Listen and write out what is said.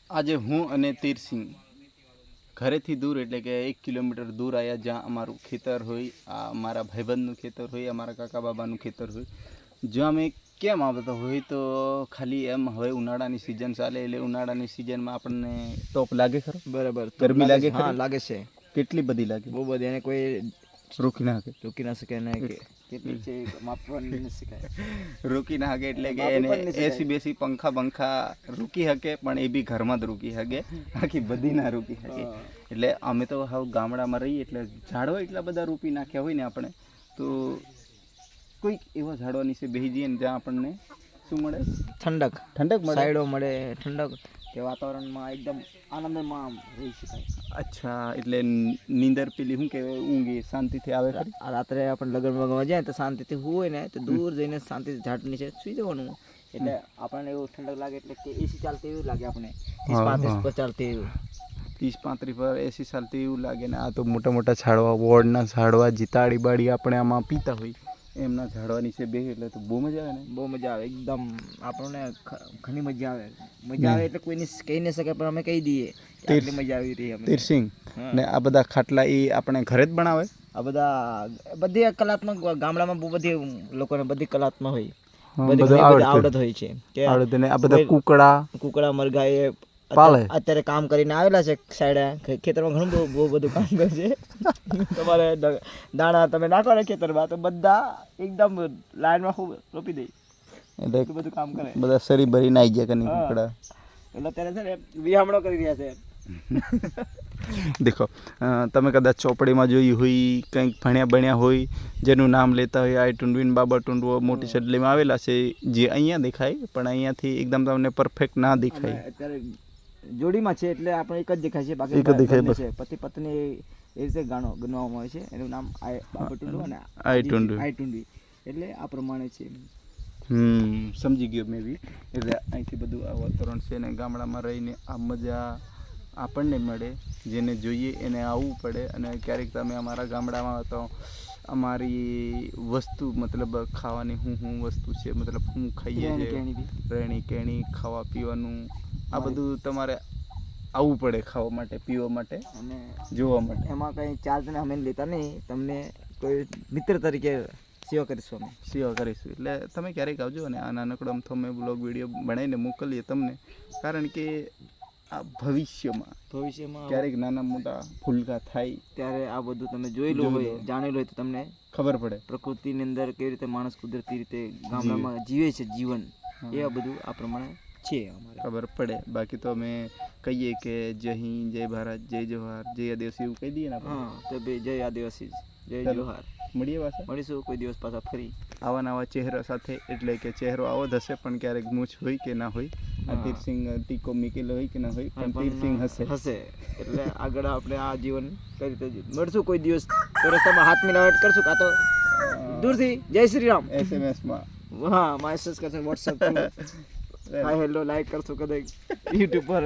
આજે હું અને તીરસિંહ ઘરેથી દૂર એટલે કે 1 કિલોમીટર દૂર આવ્યા, જ્યાં અમારું ખેતર હોય, આ અમારા ભાઈબંધનું ખેતર હોય, અમારા કાકા બાબાનું ખેતર હોય. જ્યાં અમે કેમ આવતા હોય તો ખાલી એમ હવે ઉનાળાની સિઝન ચાલે એટલે ઉનાળાની સિઝનમાં આપણને ટોપ લાગે ખરો, બરાબર ગરમી લાગે હા ખરી? લાગે છે, કેટલી બધી લાગે, બહુ બધી, એને કોઈ રોકી ના શકે, રોકી ના શકે ને કે કેટલી છે માપવાની ન શકાય. રોકી ના શકે એટલે કે માપી એને પણ નહીં શકાય. એસી બેસી પંખા બંખા રોકી શકે, પણ એ બી ઘરમાં જ રોકી શકે, આખી બધી ના રોકી શકે. એટલે અમે તો હાવ ગામડામાં રહીએ એટલે ઝાડવા એટલા બધા રોપી નાખ્યા હોય ને આપણે, તો કોઈક એવા ઝાડવા નીચે બેસી જઈએ ને જ્યાં આપણને શું મળે, ઠંડક ઠંડક મળે. સાઈડો મળે, ઠંડક કે વાતાવરણમાં એકદમ આનંદમાં રહી શકાય. અચ્છા, એટલે નીંદર પેલી શું કહેવાય, ઊંઘી શાંતિથી આવે ખરી? આ રાત્રે આપણે લગ્ન વગનમાં જાય તો શાંતિથી હું હોય ને તો દૂર જઈને શાંતિથી ઝાડ નીચે સુઈ જવાનું, એટલે આપણને એવું ઠંડક લાગે, એટલે કે એસી ચાલતી એવું લાગે આપણને, 30-35 પર ચાલતી એવું. 30-35 પર એસી ચાલતી એવું લાગે ને આ તો મોટા મોટા ઝાડવા, વોર્ડના ઝાડવા, જીતાડી બાડી આપણે આમાં પીતા હોય એમના ઝાડવા નીચે બેસી એટલે તો બહુ મજા આવે ને. બહુ મજા આવે, એકદમ આપણને ઘણી મજા આવે. મજા આવે એટલે કોઈને કહી ન શકે, પણ અમે કહી દઈએ કે આટલી મજા આવી રહી અમને. તીરસિંહ ને આ બધા ખાટલા એ આપણે ઘરે જ બનાવે? આ બધા બધી કલાત્મક, ગામડામાં બહુ બધી લોકોને બધી કલાત્મક હોય, બધી આવડત હોય છે કે આવડત ને આ બધા કુકડા મરઘા એ પાલે. અત્યારે કામ કરીને આવેલા છે સાઈડે, ખેતરમાં ઘણું બહુ બધું કામ કરે છે. તમારે દાણા તમે નાખો ને ખેતરમાં તો બધા એકદમ લાઈનમાં ખૂબ રોપી દે, એટલે બધું કામ કરે. બધા શરી ભરી નાઈ ગયા કે નહીં કુકડા? એટલે અત્યારે છે ને વિહામણો કરી રહ્યા છે. દેખો, તમે કદાચ ચોપડીમાં જોયું હોય, કંઈક ભણ્યા હોય, જેનું નામ લેતા હોય, આઈ ટુંડવીન બાબા ટુંડવો મોટી સડલીમાં આવેલા છે, જે અહીંયા દેખાય, પણ અહીંયાથી એકદમ તમને પરફેક્ટ ના દેખાય. અત્યારે જોડીમાં છે એટલે આપણે એક જ દેખાય છે, બાકી એક જ દેખાય બંને બસ. છે. પતિ પત્ની એ રીતે ગણવામાં આવે છે. એનું નામ બાબા ટુંડુ અને આઈ ટુંડુ. આઈ ટુંડી, એટલે આ પ્રમાણે છે. સમજી ગયો મેં બી. એટલે અહીંથી બધું આ વાતાવરણ છે ને ગામડામાં રહીને આ મજા આપણને મળે, જેને જોઈએ એને આવવું પડે. અને ક્યારેક તમે અમારા ગામડામાં તો અમારી વસ્તુ મતલબ ખાવાની શું વસ્તુ છે, મતલબ શું ખાઈએ છીએ, રહેણી કહેણી, ખાવા પીવાનું, આ બધું તમારે આવવું પડે ખાવા માટે, પીવા માટે અને જોવા માટે. એમાં કંઈ ચાર્જ ને અમે લેતા નહીં, તમને કોઈ મિત્ર તરીકે સેવા કરીશું, અમે સેવા કરીશું. એટલે તમે ક્યારેક આવજો અને આ નાનકડો અમથો અમે બ્લોગ વિડીયો બનાવીને મોકલીએ તમને, કારણ કે આ ભવિષ્યમાં ક્યારેક નાના મોટા ભૂલકા થાય ત્યારે આ બધું તમે જોયેલું હોય, જાણેલું હોય તો તમને ખબર પડે પ્રકૃતિની અંદર કેવી રીતે માણસ કુદરતી રીતે ગામડામાં જીવે છે જીવન, એ આ બધું આ પ્રમાણે છે અમારે ખબર પડે. બાકી તો અમે કહીએ કે જય હિન્દ, જય ભારત, જય જોહાર, જય આદિવાસી એવું કહી દઈએ ને આપણે. હા, તો ભાઈ જય આદિવાસી, જય જોહાર. મળીએ પાછા, મળીશું કોઈ દિવસ પાછા ફરી આવા નવા ચહેરા સાથે. એટલે કે ચહેરો આવો જ હશે, પણ ક્યારેક મૂછ હોય કે ના હોય, આ તીરસિંહ ટીકો મૂકેલો હોય કે ના હોય, પણ તીરસિંહ હશે. એટલે આગળ આપણે આ જીવન કઈ રીતે મળશું કોઈ દિવસ, તો રસ્તામાં હાથ મિલાવટ કરશું, કાં તો દૂરથી જય શ્રી રામ SMS માં હા મેસેજ કરશું, વોટ્સઅપ હાય હેલો લાઈક કરશું, કદાચ યુટ્યુબ પર